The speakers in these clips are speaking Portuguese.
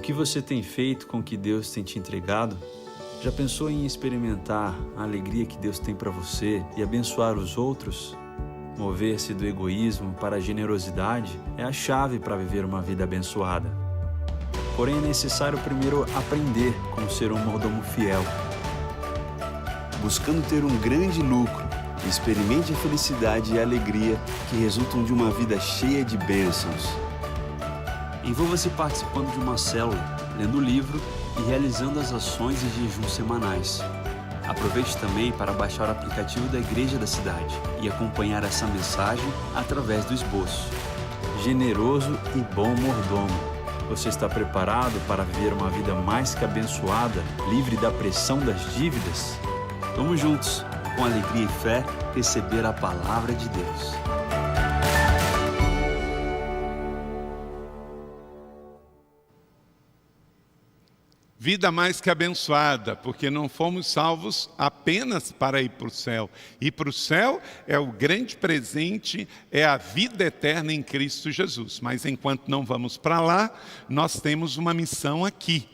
que você tem feito com o que Deus tem te entregado? Já pensou em experimentar a alegria que Deus tem para você e abençoar os outros? Mover-se do egoísmo para a generosidade é a chave para viver uma vida abençoada. Porém, é necessário primeiro aprender como ser um mordomo fiel. Buscando ter um grande lucro, experimente a felicidade e a alegria que resultam de uma vida cheia de bênçãos. Envolva-se participando de uma célula, lendo o livro e realizando as ações e jejuns semanais. Aproveite também para baixar o aplicativo da Igreja da Cidade e acompanhar essa mensagem através do esboço. Generoso e bom mordomo. Você está preparado para viver uma vida mais que abençoada, livre da pressão das dívidas? Vamos juntos, com alegria e fé, receber a palavra de Deus. Vida mais que abençoada, porque não fomos salvos apenas para ir para o céu. Ir para o céu é o grande presente, é a vida eterna em Cristo Jesus. Mas enquanto não vamos para lá, nós temos uma missão aqui,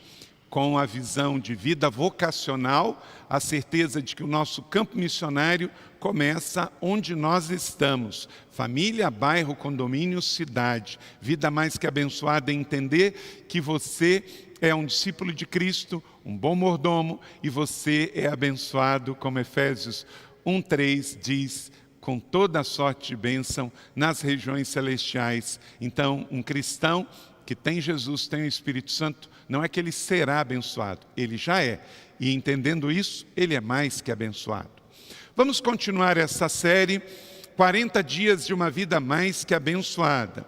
com a visão de vida vocacional, a certeza de que o nosso campo missionário começa onde nós estamos. Família, bairro, condomínio, cidade. Vida mais que abençoada é entender que você é um discípulo de Cristo, um bom mordomo, e você é abençoado, como Efésios 1:3 diz, com toda a sorte de bênção nas regiões celestiais. Então, um cristão que tem Jesus, tem o Espírito Santo, não é que ele será abençoado, ele já é. E entendendo isso, ele é mais que abençoado. Vamos continuar essa série, 40 dias de uma vida mais que abençoada.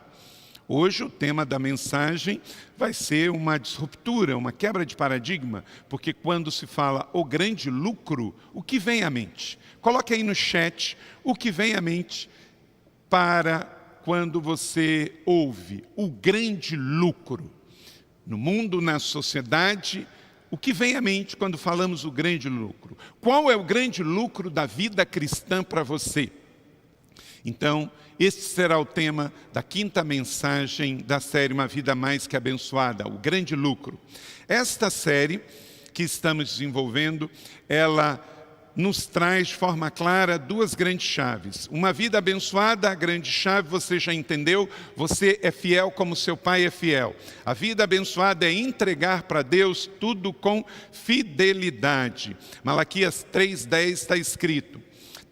Hoje o tema da mensagem vai ser uma disruptura, uma quebra de paradigma, porque quando se fala o grande lucro, o que vem à mente? Coloque aí no chat o que vem à mente para quando você ouve o grande lucro. No mundo, na sociedade, o que vem à mente quando falamos o grande lucro? Qual é o grande lucro da vida cristã para você? Então, este será o tema da quinta mensagem da série Uma Vida Mais que Abençoada, o grande lucro. Esta série que estamos desenvolvendo, ela nos traz de forma clara duas grandes chaves. Uma vida abençoada, a grande chave, você já entendeu, você é fiel como seu pai é fiel. A vida abençoada é entregar para Deus tudo com fidelidade. Malaquias 3:10 está escrito: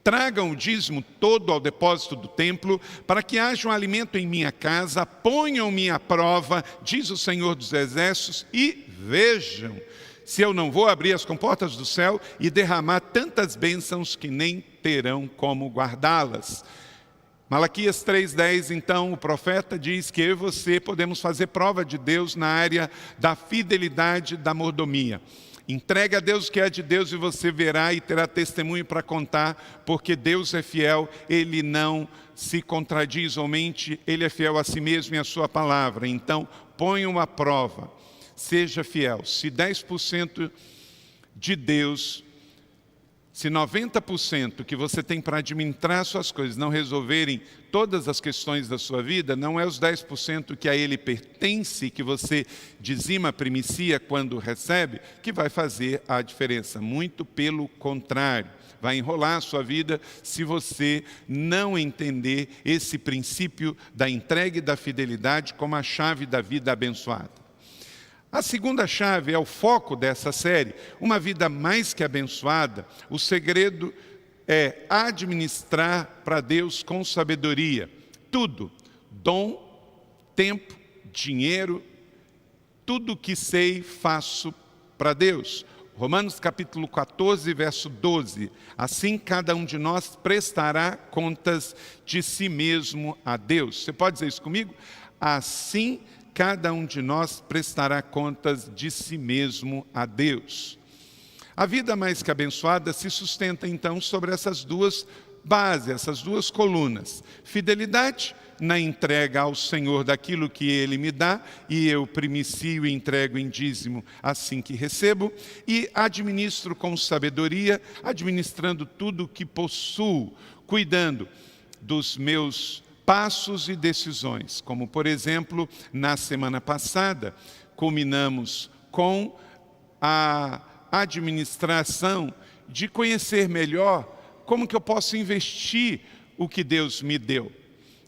tragam o dízimo todo ao depósito do templo, para que haja um alimento em minha casa, ponham-me à prova, diz o Senhor dos Exércitos, e vejam se eu não vou abrir as comportas do céu e derramar tantas bênçãos que nem terão como guardá-las. Malaquias 3:10, então, o profeta diz que eu e você podemos fazer prova de Deus na área da fidelidade da mordomia. Entregue a Deus o que é de Deus e você verá e terá testemunho para contar, porque Deus é fiel, Ele não se contradiz ou mente, Ele é fiel a si mesmo e a sua palavra. Então, ponha uma prova, seja fiel. Se 10% de Deus, se 90% que você tem para administrar suas coisas não resolverem todas as questões da sua vida, não é os 10% que a Ele pertence, que você dizima a primicia quando recebe, que vai fazer a diferença. Muito pelo contrário, vai enrolar a sua vida se você não entender esse princípio da entrega e da fidelidade como a chave da vida abençoada. A segunda chave é o foco dessa série, uma vida mais que abençoada. O segredo é administrar para Deus com sabedoria. Tudo, dom, tempo, dinheiro, tudo que sei faço para Deus. Romanos capítulo 14, verso 12. Assim cada um de nós prestará contas de si mesmo a Deus. Você pode dizer isso comigo? Assim cada um de nós prestará contas de si mesmo a Deus. A vida mais que abençoada se sustenta então sobre essas duas bases, essas duas colunas. Fidelidade na entrega ao Senhor daquilo que Ele me dá, e eu primicio e entrego em dízimo assim que recebo, e administro com sabedoria, administrando tudo o que possuo, cuidando dos meus passos e decisões, como por exemplo, na semana passada, culminamos com a administração de conhecer melhor como que eu posso investir o que Deus me deu.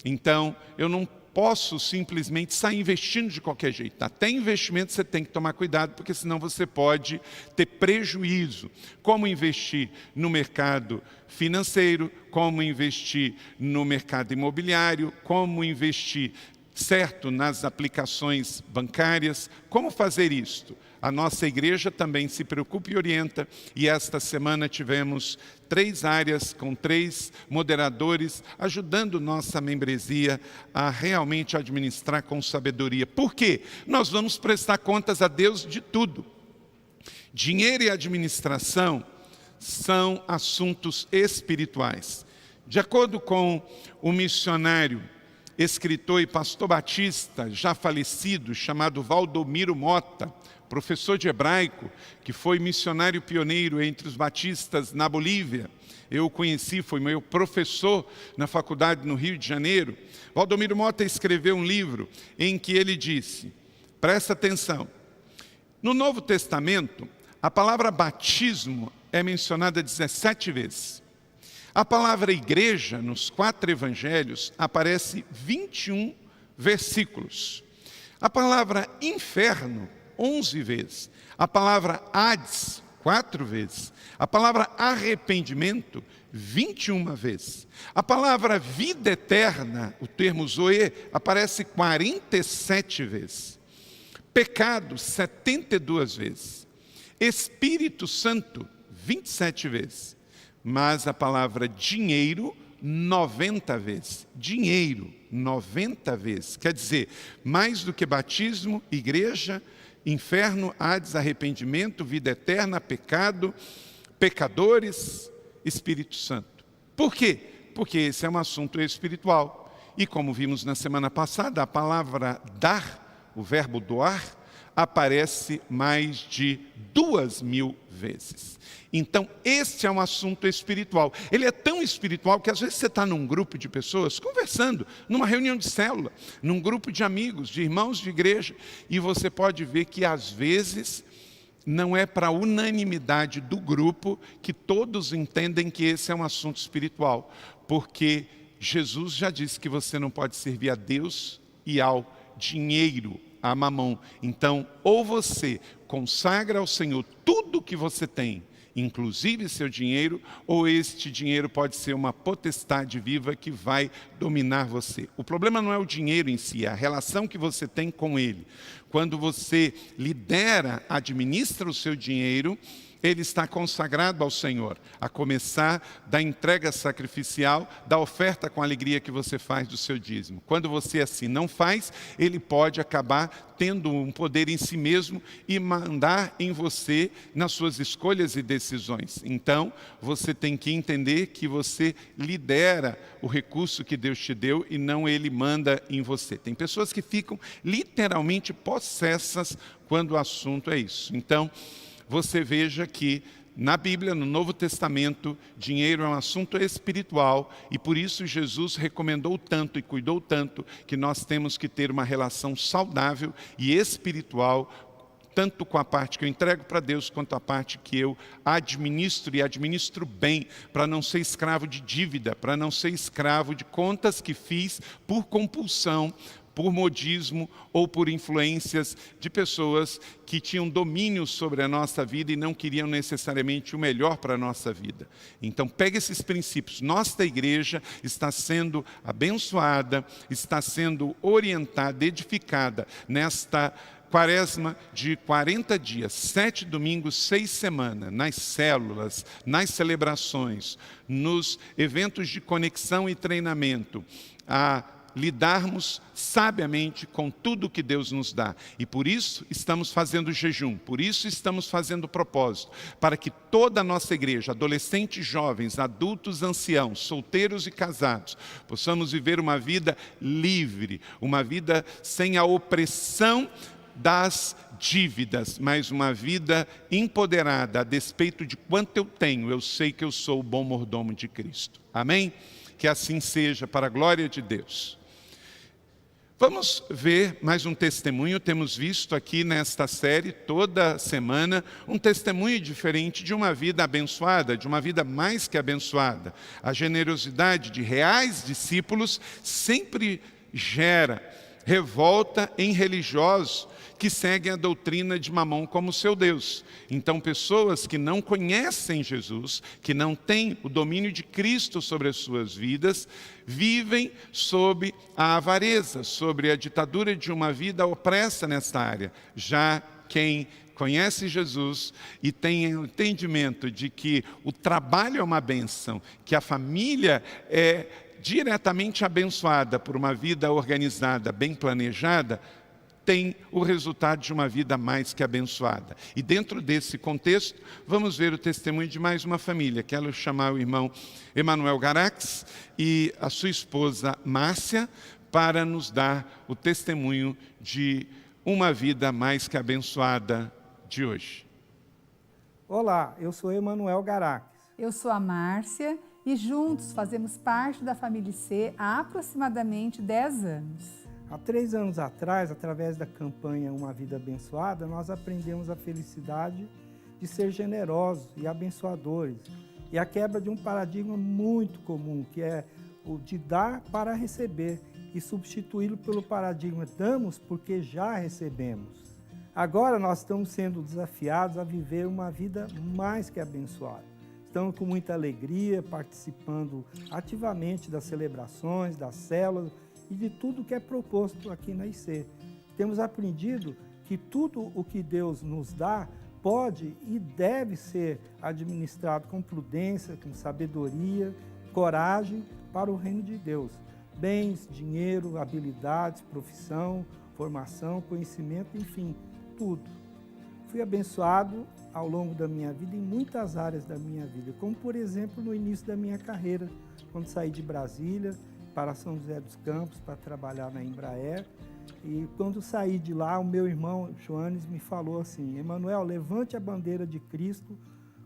Então, eu não posso simplesmente sair investindo de qualquer jeito. Até investimento você tem que tomar cuidado, porque senão você pode ter prejuízo. Como investir no mercado financeiro, como investir no mercado imobiliário, como investir, certo, nas aplicações bancárias. Como fazer isto? A nossa igreja também se preocupa e orienta, e esta semana tivemos 3 áreas com 3 moderadores, ajudando nossa membresia a realmente administrar com sabedoria. Por quê? Nós vamos prestar contas a Deus de tudo. Dinheiro e administração são assuntos espirituais. De acordo com o missionário, escritor e pastor batista, já falecido, chamado Valdomiro Mota, professor de hebraico, que foi missionário pioneiro entre os batistas na Bolívia. Eu o conheci, foi meu professor na faculdade no Rio de Janeiro. Valdomiro Mota escreveu um livro em que ele disse, presta atenção, no Novo Testamento, a palavra batismo é mencionada 17 vezes. A palavra igreja, nos 4 evangelhos, aparece 21 versículos. A palavra inferno, 11 vezes. A palavra Hades, 4 vezes. A palavra arrependimento, 21 vezes. A palavra vida eterna, o termo Zoe, aparece 47 vezes. Pecado, 72 vezes. Espírito Santo, 27 vezes. Mas a palavra dinheiro, 90 vezes. Dinheiro, 90 vezes. Quer dizer, mais do que batismo, igreja, inferno, Hades, arrependimento, vida eterna, pecado, pecadores, Espírito Santo. Por quê? Porque esse é um assunto espiritual. E como vimos na semana passada, a palavra dar, o verbo doar, aparece mais de 2.000 vezes. Então, este é um assunto espiritual. Ele é tão espiritual que às vezes você está num grupo de pessoas, conversando, numa reunião de célula, num grupo de amigos, de irmãos de igreja, e você pode ver que às vezes não é para a unanimidade do grupo que todos entendem que esse é um assunto espiritual, porque Jesus já disse que você não pode servir a Deus e ao dinheiro, a mamão. Então, ou você consagra ao Senhor tudo o que você tem, inclusive seu dinheiro, ou este dinheiro pode ser uma potestade viva que vai dominar você. O problema não é o dinheiro em si, é a relação que você tem com ele. Quando você lidera, administra o seu dinheiro, ele está consagrado ao Senhor, a começar da entrega sacrificial, da oferta com alegria que você faz do seu dízimo. Quando você assim não faz, ele pode acabar tendo um poder em si mesmo e mandar em você nas suas escolhas e decisões. Então, você tem que entender que você lidera o recurso que Deus te deu e não ele manda em você. Tem pessoas que ficam literalmente possessas quando o assunto é isso. Então, você veja que na Bíblia, no Novo Testamento, dinheiro é um assunto espiritual e por isso Jesus recomendou tanto e cuidou tanto que nós temos que ter uma relação saudável e espiritual, tanto com a parte que eu entrego para Deus, quanto a parte que eu administro e administro bem, para não ser escravo de dívida, para não ser escravo de contas que fiz por compulsão, por modismo ou por influências de pessoas que tinham domínio sobre a nossa vida e não queriam necessariamente o melhor para a nossa vida. Então, pegue esses princípios. Nossa igreja está sendo abençoada, está sendo orientada, edificada nesta quaresma de 40 dias, 7 domingos, 6 semanas, nas células, nas celebrações, nos eventos de conexão e treinamento, a lidarmos sabiamente com tudo que Deus nos dá. E por isso estamos fazendo jejum, por isso estamos fazendo propósito, para que toda a nossa igreja, adolescentes, jovens, adultos, anciãos, solteiros e casados, possamos viver uma vida livre, uma vida sem a opressão das dívidas, mas uma vida empoderada, a despeito de quanto eu tenho, eu sei que eu sou o bom mordomo de Cristo. Amém? Que assim seja, para a glória de Deus. Vamos ver mais um testemunho. Temos visto aqui nesta série, toda semana, um testemunho diferente de uma vida abençoada, de uma vida mais que abençoada. A generosidade de reais discípulos sempre gera revolta em religiosos que seguem a doutrina de Mamon como seu Deus. Então, pessoas que não conhecem Jesus, que não têm o domínio de Cristo sobre as suas vidas, vivem sob a avareza, sobre a ditadura de uma vida opressa nesta área. Já quem conhece Jesus e tem o entendimento de que o trabalho é uma bênção, que a família é diretamente abençoada por uma vida organizada, bem planejada, tem o resultado de uma vida mais que abençoada. E dentro desse contexto, vamos ver o testemunho de mais uma família. Quero chamar o irmão Emanuel Garax e a sua esposa Márcia para nos dar o testemunho de uma vida mais que abençoada de hoje. Olá, eu sou Emanuel Garax. Eu sou a Márcia e juntos fazemos parte da família IC há aproximadamente 10 anos. Há 3 anos atrás, através da campanha Uma Vida Abençoada, nós aprendemos a felicidade de ser generosos e abençoadores e a quebra de um paradigma muito comum, que é o de dar para receber e substituí-lo pelo paradigma damos porque já recebemos. Agora nós estamos sendo desafiados a viver uma vida mais que abençoada. Estamos com muita alegria, participando ativamente das celebrações, das células, e de tudo que é proposto aqui na IC. Temos aprendido que tudo o que Deus nos dá pode e deve ser administrado com prudência, com sabedoria, coragem para o reino de Deus. Bens, dinheiro, habilidades, profissão, formação, conhecimento, enfim, tudo. Fui abençoado ao longo da minha vida em muitas áreas da minha vida, como por exemplo no início da minha carreira, quando saí de Brasília para São José dos Campos para trabalhar na Embraer. E quando saí de lá, o meu irmão Joanes me falou assim: Emanuel, levante a bandeira de Cristo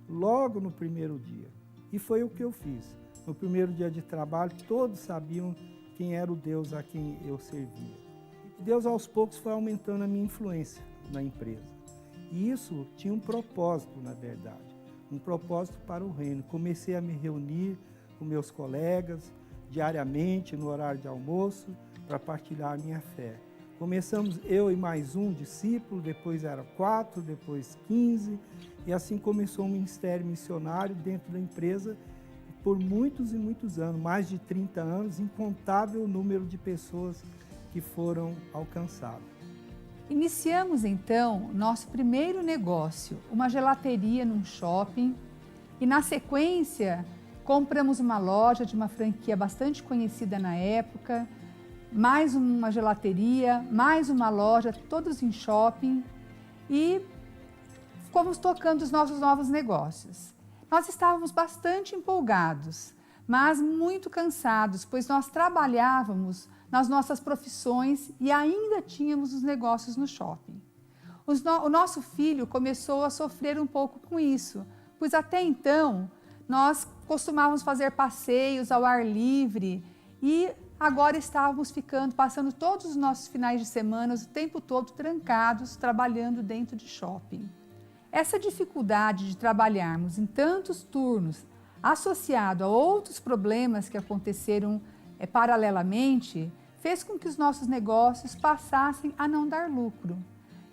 logo no primeiro dia. E foi o que eu fiz. No primeiro dia de trabalho, todos sabiam quem era o Deus a quem eu servia. Deus, aos poucos, foi aumentando a minha influência na empresa. E isso tinha um propósito, na verdade, um propósito para o reino. Comecei a me reunir com meus colegas diariamente, no horário de almoço, para partilhar a minha fé. Começamos eu e mais um discípulo, depois eram 4, depois 15, e assim começou um ministério missionário dentro da empresa por muitos e muitos anos, mais de 30 anos, incontável número de pessoas que foram alcançadas. Iniciamos então nosso primeiro negócio, uma gelateria num shopping, e na sequência compramos uma loja de uma franquia bastante conhecida na época, mais uma gelateria, mais uma loja, todos em shopping, e fomos tocando os nossos novos negócios. Nós estávamos bastante empolgados, mas muito cansados, pois nós trabalhávamos nas nossas profissões e ainda tínhamos os negócios no shopping. O nosso filho começou a sofrer um pouco com isso, pois até então nós costumávamos fazer passeios ao ar livre e agora estávamos passando todos os nossos finais de semana, o tempo todo trancados, trabalhando dentro de shopping. Essa dificuldade de trabalharmos em tantos turnos, associado a outros problemas que aconteceram paralelamente, fez com que os nossos negócios passassem a não dar lucro.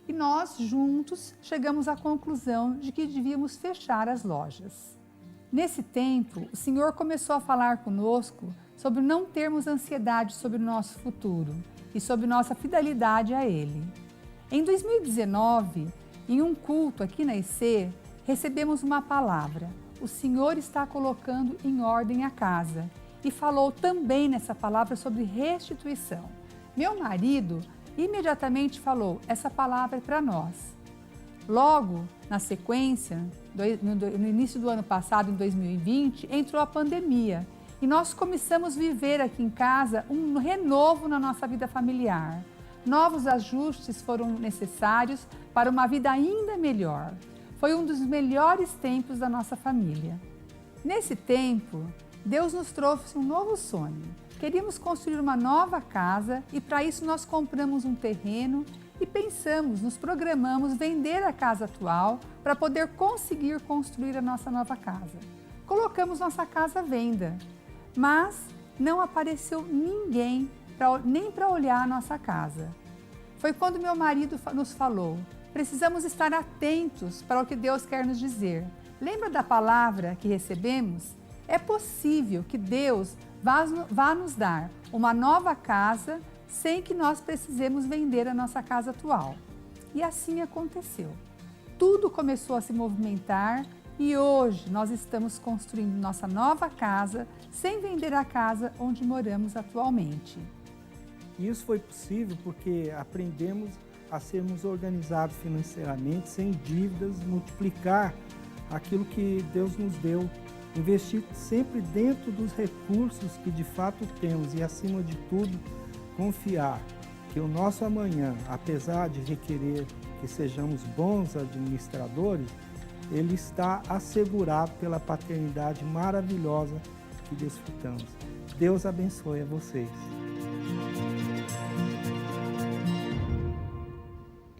E nós, juntos, chegamos à conclusão de que devíamos fechar as lojas. Nesse tempo, o Senhor começou a falar conosco sobre não termos ansiedade sobre o nosso futuro e sobre nossa fidelidade a Ele. Em 2019, em um culto aqui na IC, recebemos uma palavra: o Senhor está colocando em ordem a casa. E falou também nessa palavra sobre restituição. Meu marido imediatamente falou: essa palavra é para nós. Logo, na sequência, no início do ano passado, em 2020, entrou a pandemia e nós começamos a viver aqui em casa um renovo na nossa vida familiar. Novos ajustes foram necessários para uma vida ainda melhor. Foi um dos melhores tempos da nossa família. Nesse tempo, Deus nos trouxe um novo sonho, Queríamos construir uma nova casa e para isso nós compramos um terreno e pensamos, nos programamos vender a casa atual para poder conseguir construir a nossa nova casa. Colocamos nossa casa à venda, mas não apareceu ninguém nem para olhar a nossa casa. Foi quando meu marido nos falou: precisamos estar atentos para o que Deus quer nos dizer. Lembra da palavra que recebemos? É possível que Deus vá nos dar uma nova casa sem que nós precisemos vender a nossa casa atual. E assim aconteceu. Tudo começou a se movimentar e hoje nós estamos construindo nossa nova casa sem vender a casa onde moramos atualmente. Isso foi possível porque aprendemos a sermos organizados financeiramente, sem dívidas, multiplicar aquilo que Deus nos deu, investir sempre dentro dos recursos que de fato temos e, acima de tudo, confiar que o nosso amanhã, apesar de requerer que sejamos bons administradores, ele está assegurado pela paternidade maravilhosa que desfrutamos. Deus abençoe a vocês.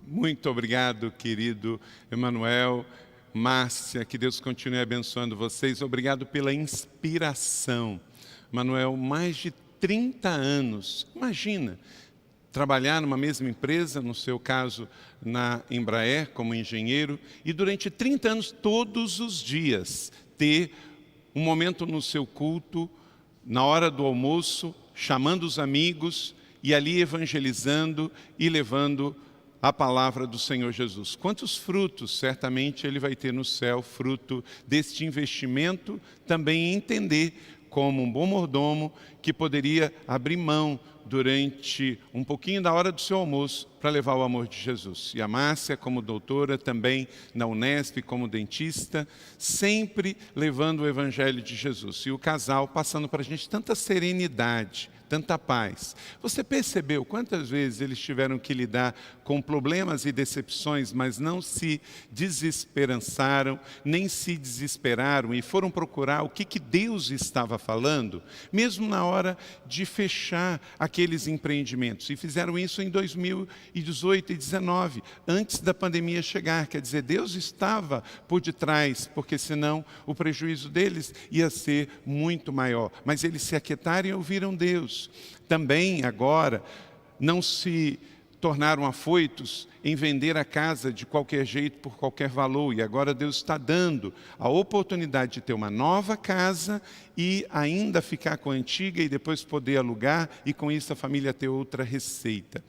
Muito obrigado, querido Emanuel, Márcia, que Deus continue abençoando vocês. Obrigado pela inspiração. Emanuel, mais de 30 anos, imagina, trabalhar numa mesma empresa, no seu caso na Embraer como engenheiro, e durante 30 anos, todos os dias, ter um momento no seu culto, na hora do almoço, chamando os amigos e ali evangelizando e levando a palavra do Senhor Jesus. Quantos frutos certamente ele vai ter no céu, fruto deste investimento, também entender como um bom mordomo que poderia abrir mão durante um pouquinho da hora do seu almoço para levar o amor de Jesus. E a Márcia, como doutora, também na Unesp, como dentista, sempre levando o Evangelho de Jesus. E o casal passando para a gente tanta serenidade, tanta paz. Você percebeu quantas vezes eles tiveram que lidar com problemas e decepções, mas não se desesperançaram, nem se desesperaram e foram procurar o que Deus estava falando, mesmo na hora de fechar aqueles empreendimentos. E fizeram isso em 2018 e 2019, antes da pandemia chegar. Quer dizer, Deus estava por detrás, porque senão o prejuízo deles ia ser muito maior. Mas eles se aquietaram e ouviram Deus. Também agora não se tornaram afoitos em vender a casa de qualquer jeito, por qualquer valor. E agora Deus está dando a oportunidade de ter uma nova casa e ainda ficar com a antiga e depois poder alugar e com isso a família ter outra receita.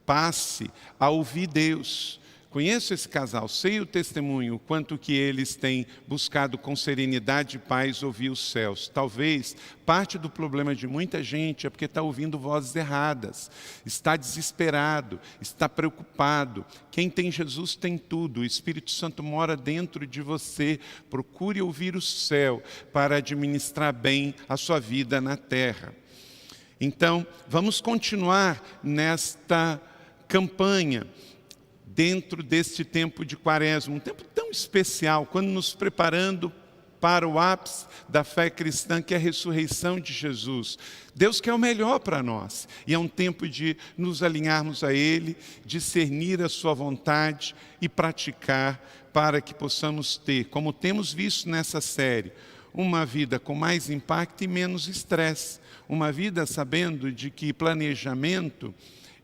Passe a ouvir Deus. Conheço esse casal, sei o testemunho, quanto que eles têm buscado com serenidade e paz ouvir os céus. Talvez parte do problema de muita gente é porque está ouvindo vozes erradas, está desesperado, está preocupado. Quem tem Jesus tem tudo, o Espírito Santo mora dentro de você. Procure ouvir o céu para administrar bem a sua vida na terra. Então, vamos continuar nesta campanha, dentro deste tempo de Quaresma, um tempo tão especial, quando nos preparando para o ápice da fé cristã, que é a ressurreição de Jesus. Deus quer o melhor para nós, e é um tempo de nos alinharmos a Ele, discernir a sua vontade e praticar para que possamos ter, como temos visto nessa série, uma vida com mais impacto e menos estresse, uma vida sabendo de que planejamento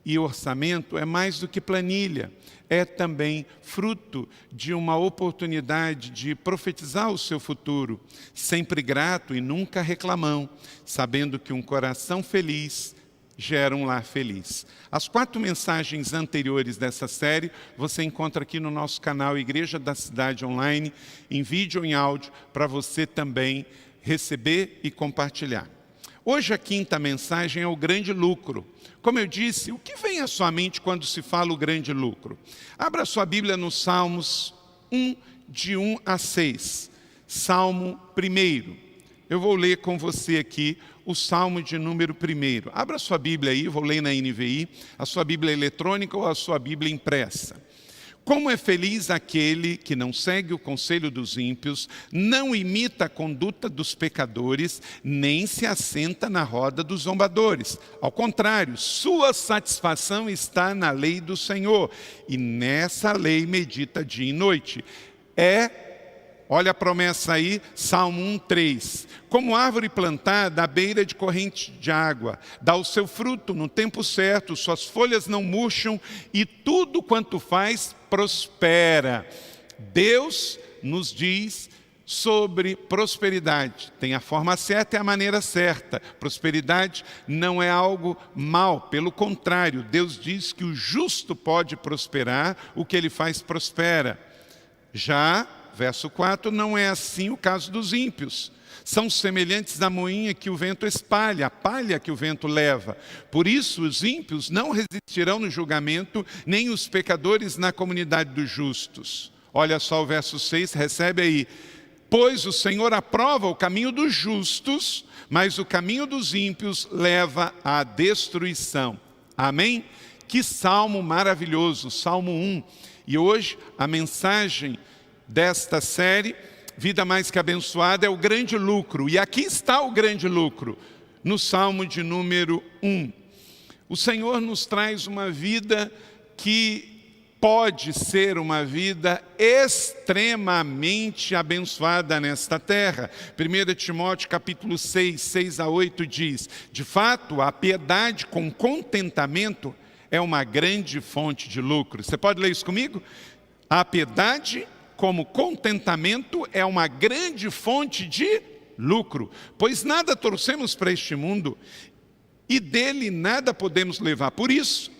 e orçamento é mais do que planilha, é também fruto de uma oportunidade de profetizar o seu futuro, sempre grato e nunca reclamão, sabendo que um coração feliz gera um lar feliz. As 4 mensagens anteriores dessa série você encontra aqui no nosso canal Igreja da Cidade Online, em vídeo ou em áudio, para você também receber e compartilhar. Hoje a 5ª mensagem é o grande lucro. Como eu disse, o que vem à sua mente quando se fala o grande lucro? Abra sua Bíblia no Salmos 1, de 1 a 6. Salmo 1. Eu vou ler com você aqui o Salmo de número 1. Abra sua Bíblia aí, vou ler na NVI, a sua Bíblia eletrônica ou a sua Bíblia impressa. Como é feliz aquele que não segue o conselho dos ímpios, não imita a conduta dos pecadores, nem se assenta na roda dos zombadores. Ao contrário, sua satisfação está na lei do Senhor, e nessa lei medita dia e noite. Olha a promessa aí, Salmo 1:3. Como árvore plantada à beira de corrente de água, dá o seu fruto no tempo certo, suas folhas não murcham e tudo quanto faz prospera. Deus nos diz sobre prosperidade. Tem a forma certa e a maneira certa. Prosperidade não é algo mal, pelo contrário, Deus diz que o justo pode prosperar, o que ele faz prospera. Já verso 4, não é assim o caso dos ímpios. São semelhantes à moinha que o vento espalha, a palha que o vento leva. Por isso, os ímpios não resistirão no julgamento, nem os pecadores na comunidade dos justos. Olha só o verso 6, recebe aí. Pois o Senhor aprova o caminho dos justos, mas o caminho dos ímpios leva à destruição. Amém? Que salmo maravilhoso, Salmo 1. E hoje a mensagem desta série, Vida Mais Que Abençoada, é o grande lucro. E aqui está o grande lucro, no Salmo de número 1. O Senhor nos traz uma vida que pode ser uma vida extremamente abençoada nesta terra. 1 Timóteo capítulo 6, 6-8 diz: de fato, a piedade com contentamento é uma grande fonte de lucro. Você pode ler isso comigo? A piedade como contentamento é uma grande fonte de lucro, pois nada trouxemos para este mundo e dele nada podemos levar. Por isso,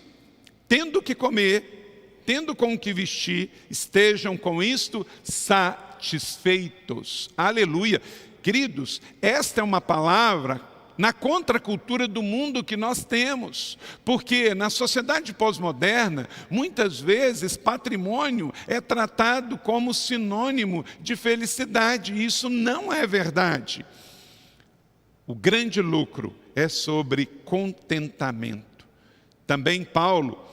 tendo que comer, tendo com o que vestir, estejam com isto satisfeitos. Aleluia. Queridos, esta é uma palavra na contracultura do mundo que nós temos, porque na sociedade pós-moderna, muitas vezes patrimônio é tratado como sinônimo de felicidade, e isso não é verdade. O grande lucro é sobre contentamento. Também Paulo,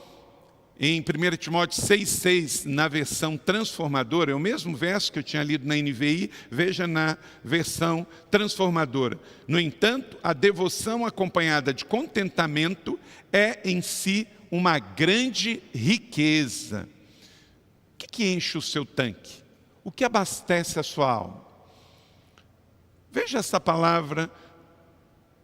em 1 Timóteo 6,6, na versão transformadora, é o mesmo verso que eu tinha lido na NVI, veja na versão transformadora. No entanto, a devoção acompanhada de contentamento é em si uma grande riqueza. O que enche o seu tanque? O que abastece a sua alma? Veja essa palavra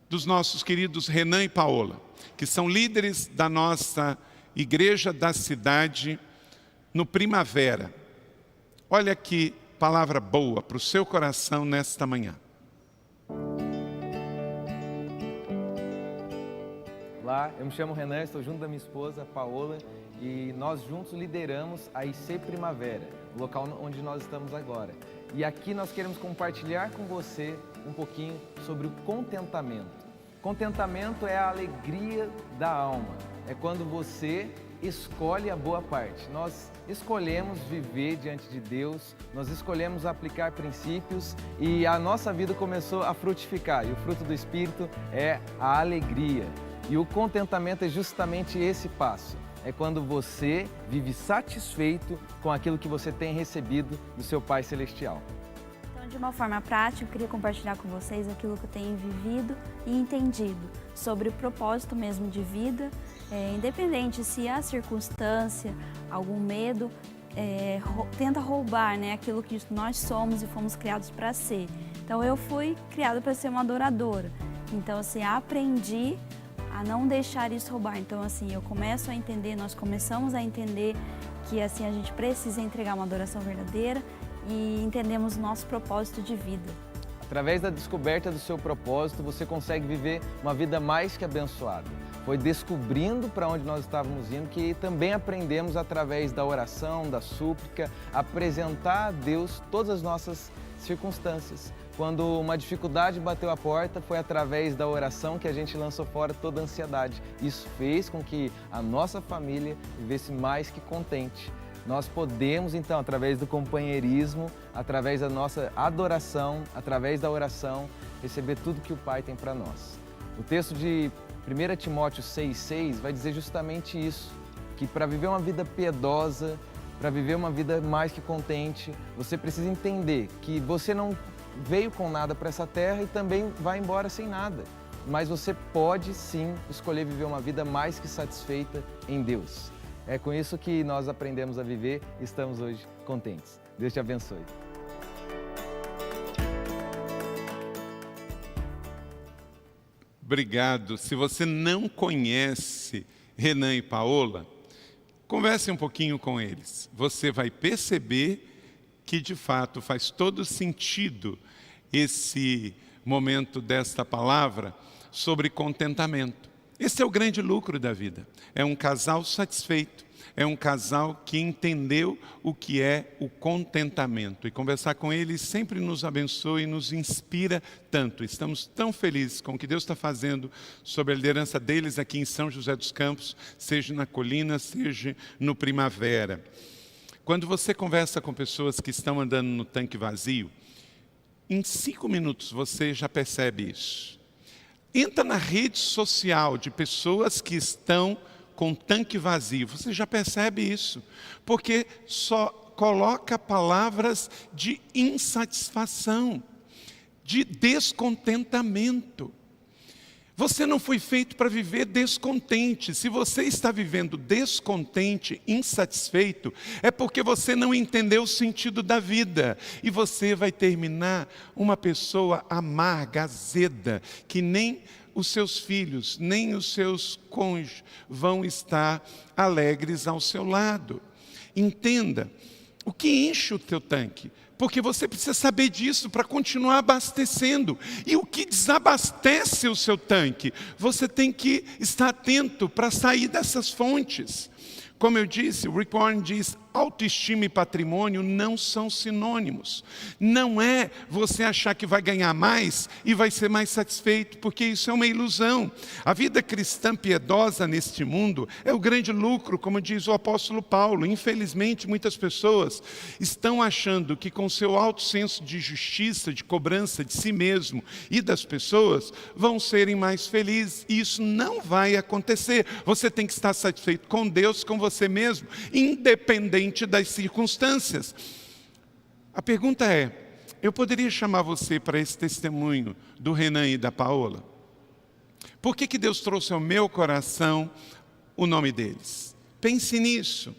dos nossos queridos Renan e Paola, que são líderes da nossa Igreja da Cidade no Primavera. Olha que palavra boa para o seu coração nesta manhã. Olá, eu me chamo Renan, estou junto da minha esposa, Paola, e nós juntos lideramos a IC Primavera, o local onde nós estamos agora. E aqui nós queremos compartilhar com você um pouquinho sobre o contentamento. Contentamento é a alegria da alma. É quando você escolhe a boa parte. Nós escolhemos viver diante de Deus, nós escolhemos aplicar princípios e a nossa vida começou a frutificar. E o fruto do Espírito é a alegria. E o contentamento é justamente esse passo. É quando você vive satisfeito com aquilo que você tem recebido do seu Pai Celestial. De uma forma prática, eu queria compartilhar com vocês aquilo que eu tenho vivido e entendido sobre o propósito mesmo de vida, independente se a circunstância, algum medo, tenta roubar, né, aquilo que nós somos e fomos criados para ser. Então eu fui criada para ser uma adoradora, então assim, aprendi a não deixar isso roubar. Então assim, eu começo a entender, nós começamos a entender que assim a gente precisa entregar uma adoração verdadeira e entendemos o nosso propósito de vida. Através da descoberta do seu propósito, você consegue viver uma vida mais que abençoada. Foi descobrindo para onde nós estávamos indo que também aprendemos através da oração, da súplica, apresentar a Deus todas as nossas circunstâncias. Quando uma dificuldade bateu a porta, foi através da oração que a gente lançou fora toda a ansiedade. Isso fez com que a nossa família vivesse mais que contente. Nós podemos, então, através do companheirismo, através da nossa adoração, através da oração, receber tudo que o Pai tem para nós. O texto de 1 Timóteo 6,6 vai dizer justamente isso, que para viver uma vida piedosa, para viver uma vida mais que contente, você precisa entender que você não veio com nada para essa terra e também vai embora sem nada. Mas você pode sim escolher viver uma vida mais que satisfeita em Deus. É com isso que nós aprendemos a viver e estamos hoje contentes. Deus te abençoe. Obrigado. Se você não conhece Renan e Paola, converse um pouquinho com eles. Você vai perceber que, de fato, faz todo sentido esse momento desta palavra sobre contentamento. Esse é o grande lucro da vida. É um casal satisfeito. É um casal que entendeu o que é o contentamento. E conversar com eles sempre nos abençoa e nos inspira tanto. Estamos tão felizes com o que Deus está fazendo sobre a liderança deles aqui em São José dos Campos, seja na Colina, seja no Primavera. Quando você conversa com pessoas que estão andando no tanque vazio, em 5 minutos você já percebe isso. Entra na rede social de pessoas que estão com tanque vazio, você já percebe isso, porque só coloca palavras de insatisfação, de descontentamento. Você não foi feito para viver descontente. Se você está vivendo descontente, insatisfeito, é porque você não entendeu o sentido da vida. E você vai terminar uma pessoa amarga, azeda, que nem os seus filhos, nem os seus cônjuges vão estar alegres ao seu lado. Entenda, o que enche o teu tanque? Porque você precisa saber disso para continuar abastecendo. E o que desabastece o seu tanque? Você tem que estar atento para sair dessas fontes. Como eu disse, Rick Warren diz, autoestima e patrimônio não são sinônimos. Não é você achar que vai ganhar mais e vai ser mais satisfeito, porque isso é uma ilusão. A vida cristã piedosa neste mundo é o grande lucro, como diz o apóstolo Paulo. Infelizmente, muitas pessoas estão achando que com seu alto senso de justiça, de cobrança de si mesmo e das pessoas, vão serem mais felizes. E isso não vai acontecer. Você tem que estar satisfeito com Deus, com você mesmo, independente das circunstâncias. A pergunta é, eu poderia chamar você para esse testemunho do Renan e da Paola? Por que Deus trouxe ao meu coração o nome deles? Pense nisso.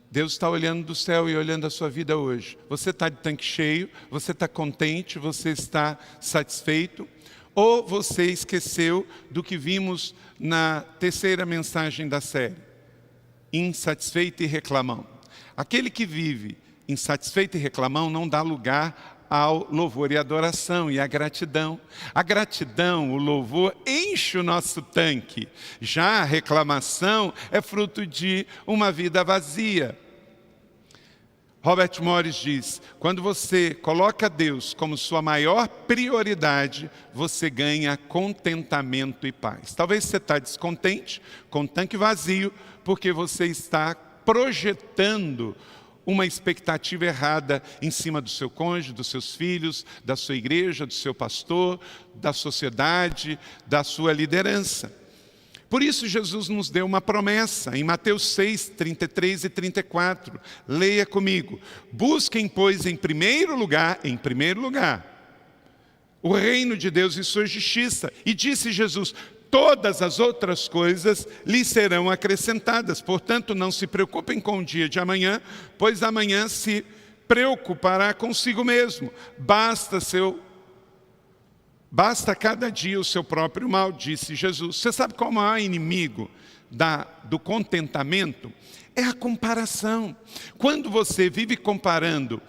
Deus está olhando do céu e olhando a sua vida hoje. Você está de tanque cheio, você está contente, você está satisfeito? Ou você esqueceu do que vimos na terceira mensagem da série? Insatisfeito e reclamão. Aquele que vive insatisfeito e reclamão não dá lugar ao louvor e adoração e à gratidão. A gratidão, o louvor, enche o nosso tanque. Já a reclamação é fruto de uma vida vazia. Robert Morris diz, quando você coloca Deus como sua maior prioridade, você ganha contentamento e paz. Talvez você está descontente, com o tanque vazio, porque você está projetando uma expectativa errada em cima do seu cônjuge, dos seus filhos, da sua igreja, do seu pastor, da sociedade, da sua liderança. Por isso Jesus nos deu uma promessa, em Mateus 6, 33 e 34. Leia comigo. Busquem, pois, em primeiro lugar, o reino de Deus e sua justiça. E disse Jesus, todas as outras coisas lhes serão acrescentadas. Portanto, não se preocupem com o dia de amanhã, pois amanhã se preocupará consigo mesmo. Basta cada dia o seu próprio mal, disse Jesus. Você sabe qual é o maior inimigo do contentamento? É a comparação. Quando você vive comparando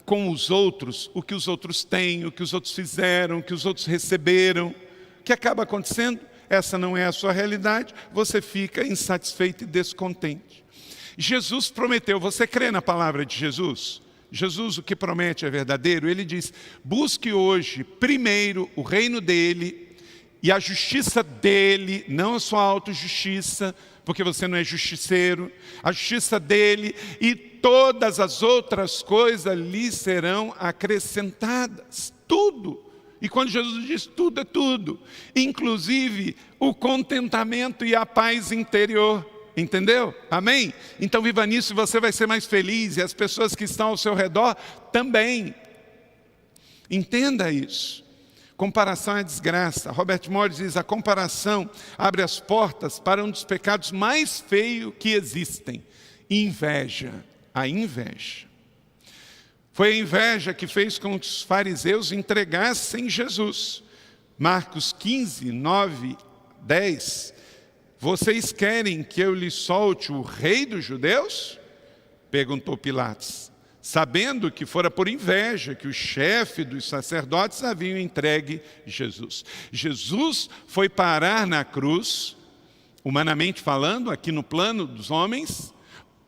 com os outros, o que os outros têm, o que os outros fizeram, o que os outros receberam, o que acaba acontecendo? Essa não é a sua realidade, você fica insatisfeito e descontente. Jesus prometeu, você crê na palavra de Jesus? Jesus, o que promete é verdadeiro. Ele diz, busque hoje primeiro o reino dele e a justiça dele, não a sua autojustiça, porque você não é justiceiro, a justiça dele e todas as outras coisas lhe serão acrescentadas. Tudo. E quando Jesus diz tudo é tudo, inclusive o contentamento e a paz interior. Entendeu? Amém? Então viva nisso e você vai ser mais feliz, e as pessoas que estão ao seu redor também. Entenda isso. Comparação é desgraça. Robert Morris diz: a comparação abre as portas para um dos pecados mais feios que existem: inveja. A inveja. Foi a inveja que fez com que os fariseus entregassem Jesus. Marcos 15, 9, 10. Vocês querem que eu lhes solte o rei dos judeus? Perguntou Pilatos, sabendo que fora por inveja que o chefe dos sacerdotes haviam entregue Jesus. Jesus foi parar na cruz, humanamente falando, aqui no plano dos homens,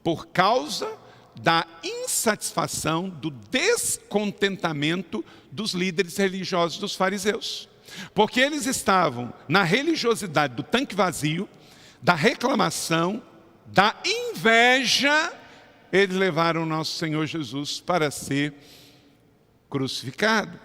por causa da insatisfação, do descontentamento dos líderes religiosos dos fariseus. Porque eles estavam na religiosidade do tanque vazio, da reclamação, da inveja. Eles levaram o nosso Senhor Jesus para ser crucificado.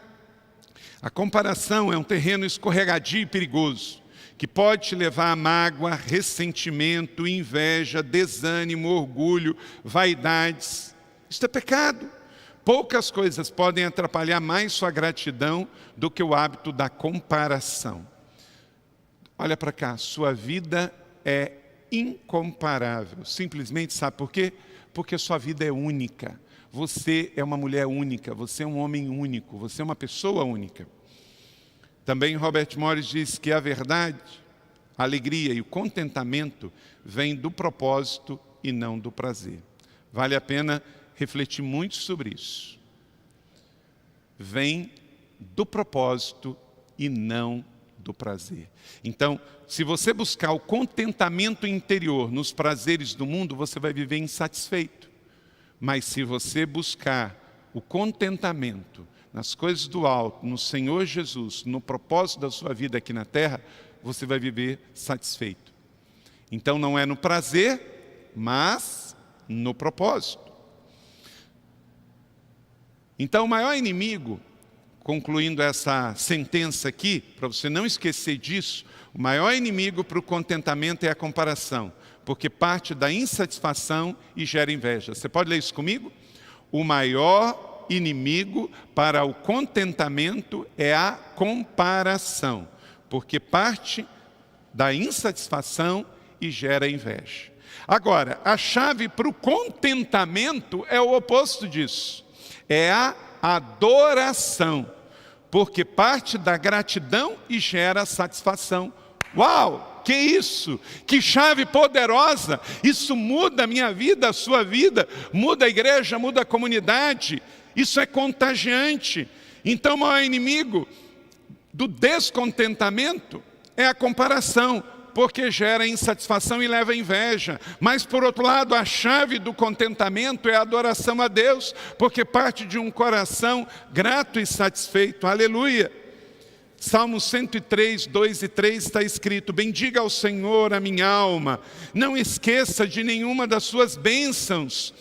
A comparação é um terreno escorregadio e perigoso, que pode te levar a mágoa, ressentimento, inveja, desânimo, orgulho, vaidades. Isso é pecado. Poucas coisas podem atrapalhar mais sua gratidão do que o hábito da comparação. Olha para cá, sua vida é incomparável. Simplesmente, sabe por quê? Porque sua vida é única. Você é uma mulher única, você é um homem único, você é uma pessoa única. Também Robert Morris diz que a verdade, a alegria e o contentamento vêm do propósito e não do prazer. Vale a pena refletir muito sobre isso. Vem do propósito e não do prazer. Então, se você buscar o contentamento interior nos prazeres do mundo, você vai viver insatisfeito. Mas se você buscar o contentamento nas coisas do alto, no Senhor Jesus, no propósito da sua vida aqui na terra, você vai viver satisfeito. Então não é no prazer, mas no propósito. Então o maior inimigo, concluindo essa sentença aqui, para você não esquecer disso, o maior inimigo para o contentamento é a comparação, porque parte da insatisfação e gera inveja. Você pode ler isso comigo? O maior inimigo para o contentamento é a comparação, porque parte da insatisfação e gera inveja. Agora, a chave para o contentamento é o oposto disso, é a adoração, porque parte da gratidão e gera satisfação. Uau! Que isso? Que chave poderosa! Isso muda a minha vida, a sua vida, muda a igreja, muda a comunidade. Isso é contagiante. Então o maior inimigo do descontentamento é a comparação, porque gera insatisfação e leva a inveja. Mas por outro lado, a chave do contentamento é a adoração a Deus, porque parte de um coração grato e satisfeito. Aleluia! Salmo 103, 2 e 3 está escrito: bendiga ao Senhor a minha alma, não esqueça de nenhuma das suas bênçãos.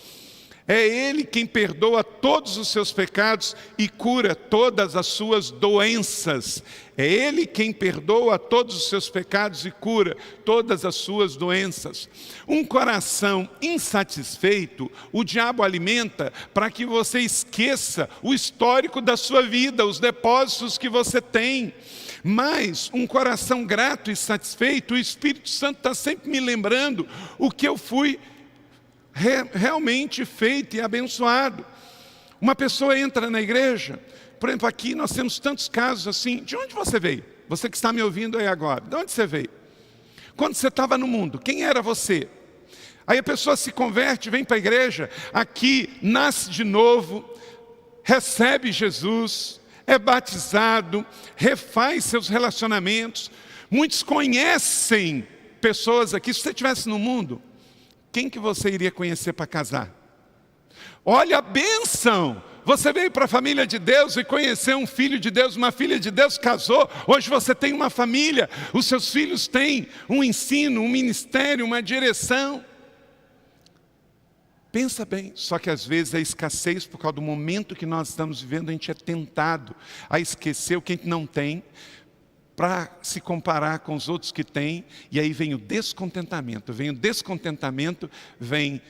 É Ele quem perdoa todos os seus pecados e cura todas as suas doenças. É Ele quem perdoa todos os seus pecados e cura todas as suas doenças. Um coração insatisfeito, o diabo alimenta para que você esqueça o histórico da sua vida, os depósitos que você tem. Mas um coração grato e satisfeito, o Espírito Santo está sempre me lembrando o que eu fui realmente feito e abençoado. Uma pessoa entra na igreja, por exemplo, aqui nós temos tantos casos assim. De onde você veio? Você que está me ouvindo aí agora, de onde você veio? Quando você estava no mundo, quem era você? Aí a pessoa se converte, vem para a igreja, aqui nasce de novo, recebe Jesus, é batizado, refaz seus relacionamentos. Muitos conhecem pessoas aqui. Se você estivesse no mundo, quem que você iria conhecer para casar? Olha a bênção! Você veio para a família de Deus e conheceu um filho de Deus, uma filha de Deus, casou. Hoje você tem uma família, os seus filhos têm um ensino, um ministério, uma direção. Pensa bem, só que às vezes a escassez, por causa do momento que nós estamos vivendo, a gente é tentado a esquecer o que a gente não tem, para se comparar com os outros que têm, e aí vem o descontentamento. Vem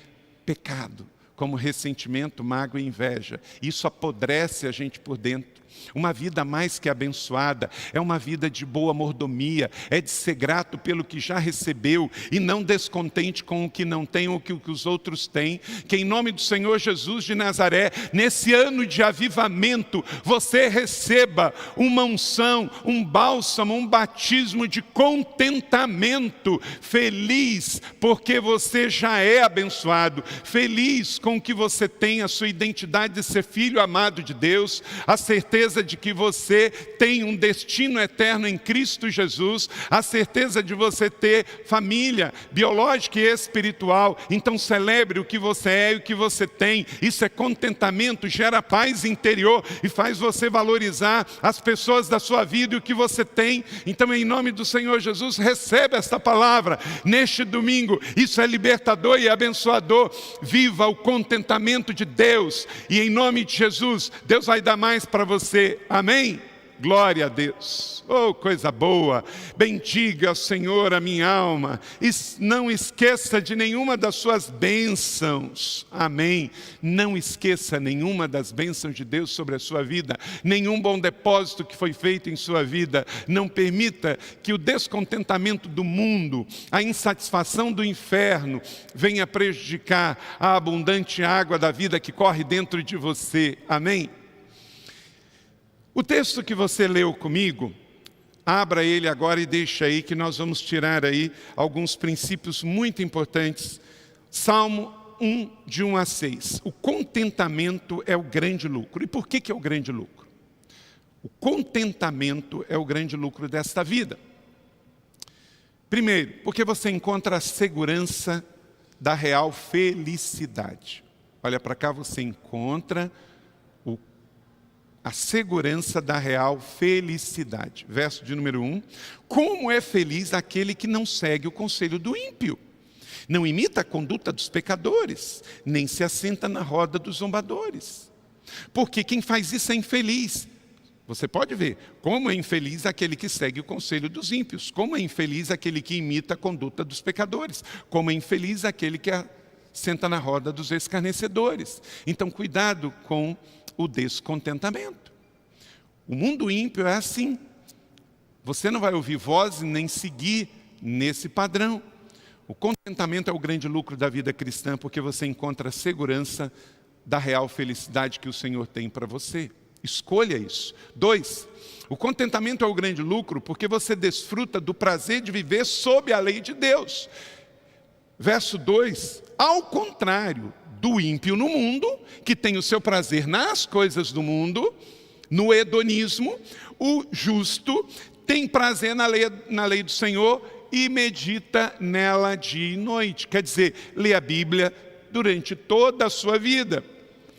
pecado, como ressentimento, mágoa e inveja. Isso apodrece a gente por dentro. Uma vida mais que abençoada é uma vida de boa mordomia, é de ser grato pelo que já recebeu e não descontente com o que não tem ou o que os outros têm. Que em nome do Senhor Jesus de Nazaré, nesse ano de avivamento, você receba uma unção, um bálsamo, um batismo de contentamento. Feliz porque você já é abençoado, feliz com que você tem a sua identidade de ser filho amado de Deus, a certeza de que você tem um destino eterno em Cristo Jesus, a certeza de você ter família biológica e espiritual. Então celebre o que você é e o que você tem. Isso é contentamento, gera paz interior e faz você valorizar as pessoas da sua vida e o que você tem. Então, em nome do Senhor Jesus, receba esta palavra neste domingo. Isso é libertador e abençoador. Viva o contentamento de Deus e em nome de Jesus, Deus vai dar mais para você. Amém? Glória a Deus. Oh, coisa boa. Bendiga ao Senhor a minha alma. E não esqueça de nenhuma das suas bênçãos. Amém? Não esqueça nenhuma das bênçãos de Deus sobre a sua vida. Nenhum bom depósito que foi feito em sua vida. Não permita que o descontentamento do mundo, a insatisfação do inferno, venha prejudicar a abundante água da vida que corre dentro de você. Amém? O texto que você leu comigo, abra ele agora e deixa aí que nós vamos tirar aí alguns princípios muito importantes. Salmo 1, de 1 a 6. O contentamento é o grande lucro. E por que é o grande lucro? O contentamento é o grande lucro desta vida. Primeiro, porque você encontra a segurança da real felicidade. Olha para cá, você encontra a segurança da real felicidade. Verso de número 1. Como é feliz aquele que não segue o conselho do ímpio, não imita a conduta dos pecadores, nem se assenta na roda dos zombadores. Porque quem faz isso é infeliz. Você pode ver como é infeliz aquele que segue o conselho dos ímpios, como é infeliz aquele que imita a conduta dos pecadores, como é infeliz aquele que senta na roda dos escarnecedores. Então, cuidado com o descontentamento. O mundo ímpio é assim. Você não vai ouvir voz nem seguir nesse padrão. O contentamento é o grande lucro da vida cristã, porque você encontra a segurança da real felicidade que o Senhor tem para você. Escolha isso. 2, o contentamento é o grande lucro, porque você desfruta do prazer de viver sob a lei de Deus. Verso 2, ao contrário do ímpio no mundo, que tem o seu prazer nas coisas do mundo, no hedonismo, o justo tem prazer na lei do Senhor e medita nela dia e noite. Quer dizer, lê a Bíblia durante toda a sua vida.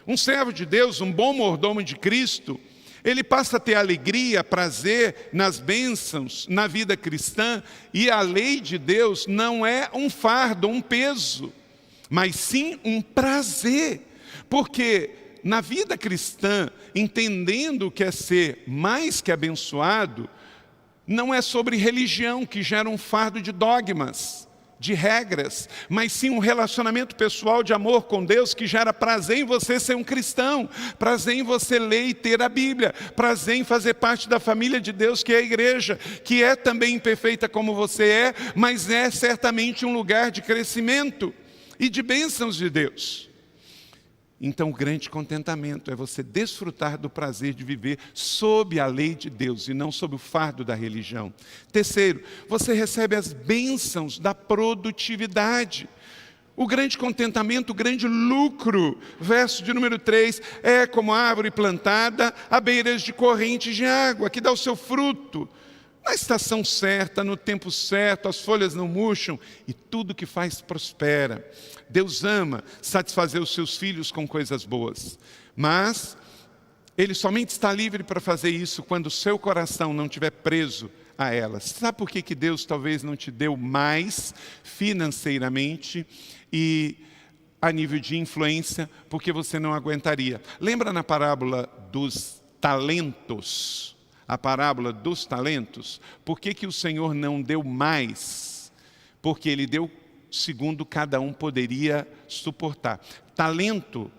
Um servo de Deus, um bom mordomo de Cristo, ele passa a ter alegria, prazer nas bênçãos, na vida cristã, e a lei de Deus não é um fardo, um peso, mas sim um prazer, porque na vida cristã, entendendo o que é ser mais que abençoado, não é sobre religião que gera um fardo de dogmas, de regras, mas sim um relacionamento pessoal de amor com Deus que gera prazer em você ser um cristão, prazer em você ler e ter a Bíblia, prazer em fazer parte da família de Deus que é a igreja, que é também imperfeita como você é, mas é certamente um lugar de crescimento e de bênçãos de Deus. Então, o grande contentamento é você desfrutar do prazer de viver sob a lei de Deus e não sob o fardo da religião. 3, você recebe as bênçãos da produtividade. O grande contentamento, o grande lucro, verso de número 3, é como a árvore plantada à beira de correntes de água, que dá o seu fruto na estação certa, no tempo certo, as folhas não murcham e tudo que faz prospera. Deus ama satisfazer os seus filhos com coisas boas, mas Ele somente está livre para fazer isso quando o seu coração não estiver preso a elas. Sabe por que Deus talvez não te deu mais financeiramente e a nível de influência? Porque você não aguentaria. Lembra na parábola dos talentos? a parábola dos talentos, por que o Senhor não deu mais? Porque Ele deu segundo cada um poderia suportar. Talento,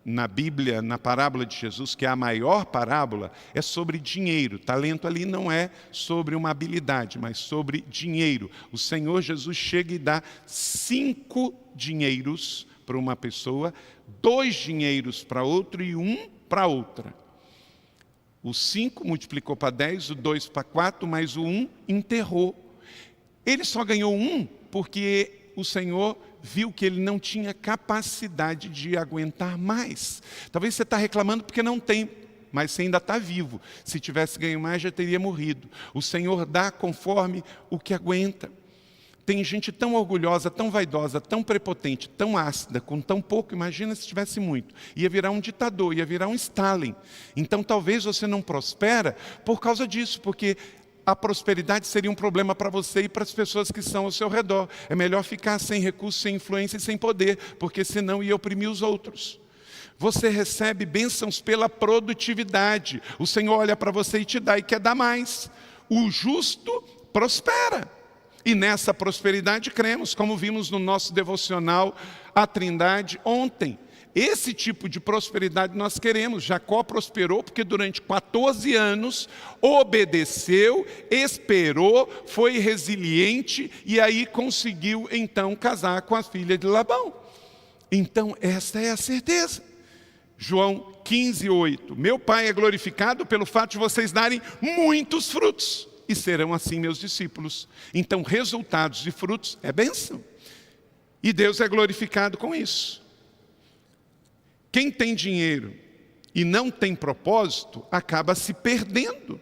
na Bíblia, na parábola de Jesus, que é a maior parábola, é sobre dinheiro. Talento ali não é sobre uma habilidade, mas sobre dinheiro. O Senhor Jesus chega e dá 5 dinheiros para uma pessoa, 2 dinheiros para outro e 1 para outra. O 5 multiplicou para 10, o 2 para 4, mas o 1 enterrou. Ele só ganhou 1 porque o Senhor viu que ele não tinha capacidade de aguentar mais. Talvez você está reclamando porque não tem, mas você ainda está vivo. Se tivesse ganho mais, já teria morrido. O Senhor dá conforme o que aguenta. Tem gente tão orgulhosa, tão vaidosa, tão prepotente, tão ácida, com tão pouco, imagina se tivesse muito. Ia virar um ditador, ia virar um Stalin. Então talvez você não prospera por causa disso, porque a prosperidade seria um problema para você e para as pessoas que estão ao seu redor. É melhor ficar sem recursos, sem influência e sem poder, porque senão ia oprimir os outros. Você recebe bênçãos pela produtividade. O Senhor olha para você e te dá e quer dar mais. O justo prospera. E nessa prosperidade cremos, como vimos no nosso devocional à Trindade ontem. Esse tipo de prosperidade nós queremos. Jacó prosperou porque durante 14 anos obedeceu, esperou, foi resiliente e aí conseguiu então casar com a filha de Labão. Então essa é a certeza. João 15:8. Meu Pai é glorificado pelo fato de vocês darem muitos frutos e serão assim meus discípulos. Então resultados de frutos é bênção. E Deus é glorificado com isso. Quem tem dinheiro e não tem propósito, acaba se perdendo.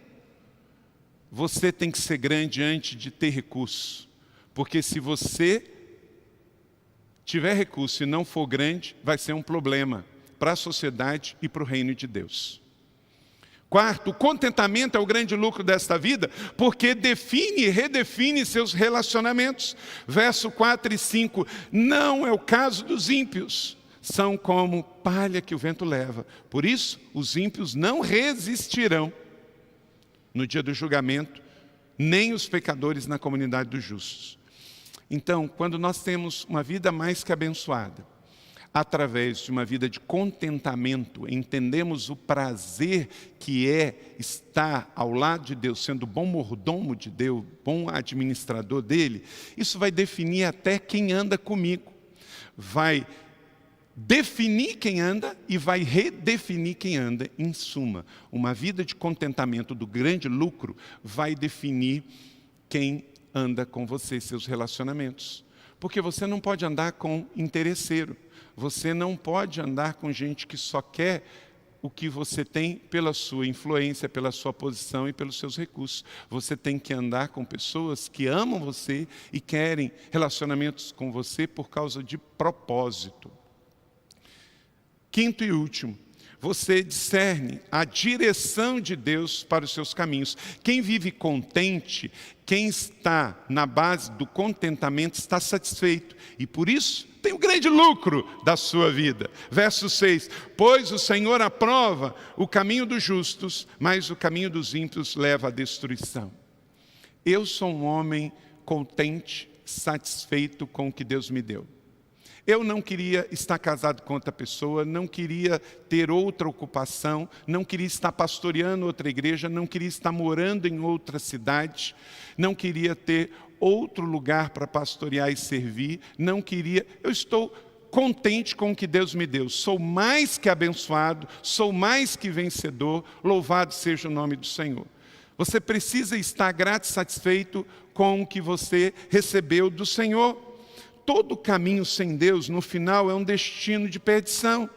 Você tem que ser grande antes de ter recurso. Porque se você tiver recurso e não for grande, vai ser um problema para a sociedade e para o reino de Deus. Quarto, o contentamento é o grande lucro desta vida, porque define e redefine seus relacionamentos. Verso 4 e 5, não é o caso dos ímpios. São como palha que o vento leva. Por isso, os ímpios não resistirão no dia do julgamento, nem os pecadores na comunidade dos justos. Então, quando nós temos uma vida mais que abençoada, através de uma vida de contentamento, entendemos o prazer que é estar ao lado de Deus, sendo bom mordomo de Deus, bom administrador dele, isso vai definir até quem anda comigo. Vai definir quem anda e vai redefinir quem anda. Em suma, uma vida de contentamento do grande lucro vai definir quem anda com você, seus relacionamentos. Porque você não pode andar com interesseiro. Você não pode andar com gente que só quer o que você tem pela sua influência, pela sua posição e pelos seus recursos. Você tem que andar com pessoas que amam você e querem relacionamentos com você por causa de propósito. Quinto e último, você discerne a direção de Deus para os seus caminhos. Quem vive contente, quem está na base do contentamento, está satisfeito. E por isso, tem o grande lucro da sua vida. Verso 6, pois o Senhor aprova o caminho dos justos, mas o caminho dos ímpios leva à destruição. Eu sou um homem contente, satisfeito com o que Deus me deu. Eu não queria estar casado com outra pessoa, não queria ter outra ocupação, não queria estar pastoreando outra igreja, não queria estar morando em outra cidade, não queria ter outro lugar para pastorear e servir, não queria. Eu estou contente com o que Deus me deu. Sou mais que abençoado, sou mais que vencedor, louvado seja o nome do Senhor. Você precisa estar grato e satisfeito com o que você recebeu do Senhor. Todo caminho sem Deus, no final, é um destino de perdição,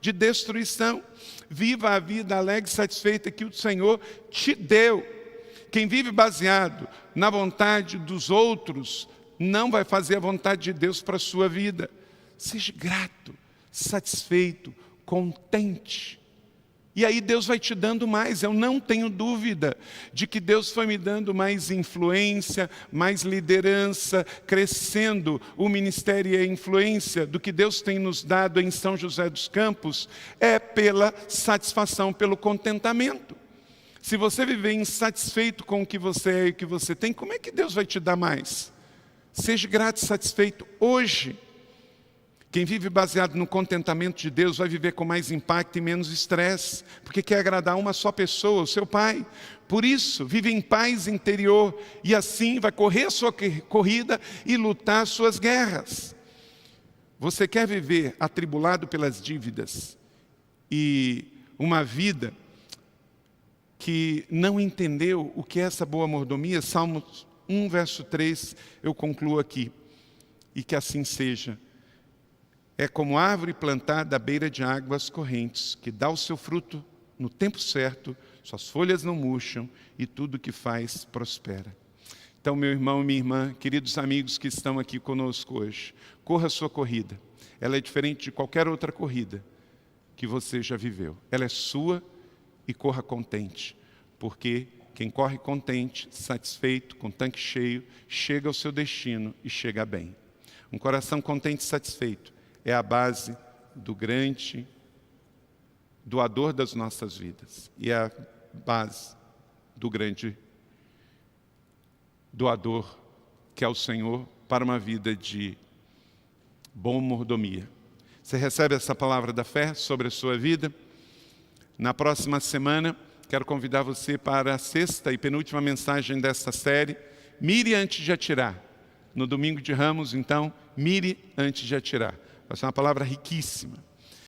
de destruição. Viva a vida alegre e satisfeita que o Senhor te deu. Quem vive baseado na vontade dos outros, não vai fazer a vontade de Deus para a sua vida. Seja grato, satisfeito, contente. E aí Deus vai te dando mais. Eu não tenho dúvida de que Deus foi me dando mais influência, mais liderança, crescendo o ministério e a influência do que Deus tem nos dado em São José dos Campos, é pela satisfação, pelo contentamento. Se você viver insatisfeito com o que você é e o que você tem, como é que Deus vai te dar mais? Seja grato e satisfeito hoje. Quem vive baseado no contentamento de Deus vai viver com mais impacto e menos estresse, porque quer agradar uma só pessoa, o seu Pai. Por isso, vive em paz interior e assim vai correr a sua corrida e lutar as suas guerras. Você quer viver atribulado pelas dívidas e uma vida que não entendeu o que é essa boa mordomia? Salmos 1, verso 3, eu concluo aqui. E que assim seja. É como árvore plantada à beira de águas correntes, que dá o seu fruto no tempo certo, suas folhas não murcham e tudo que faz prospera. Então, meu irmão e minha irmã, queridos amigos que estão aqui conosco hoje, corra a sua corrida. Ela é diferente de qualquer outra corrida que você já viveu. Ela é sua e corra contente, porque quem corre contente, satisfeito, com o tanque cheio, chega ao seu destino e chega bem. Um coração contente e satisfeito é a base do grande doador das nossas vidas. E é a base do grande doador, que é o Senhor, para uma vida de boa mordomia. Você recebe essa palavra da fé sobre a sua vida? Na próxima semana, quero convidar você para a sexta e penúltima mensagem desta série, Mire antes de atirar. No domingo de Ramos, então, mire antes de atirar. Vai ser uma palavra riquíssima.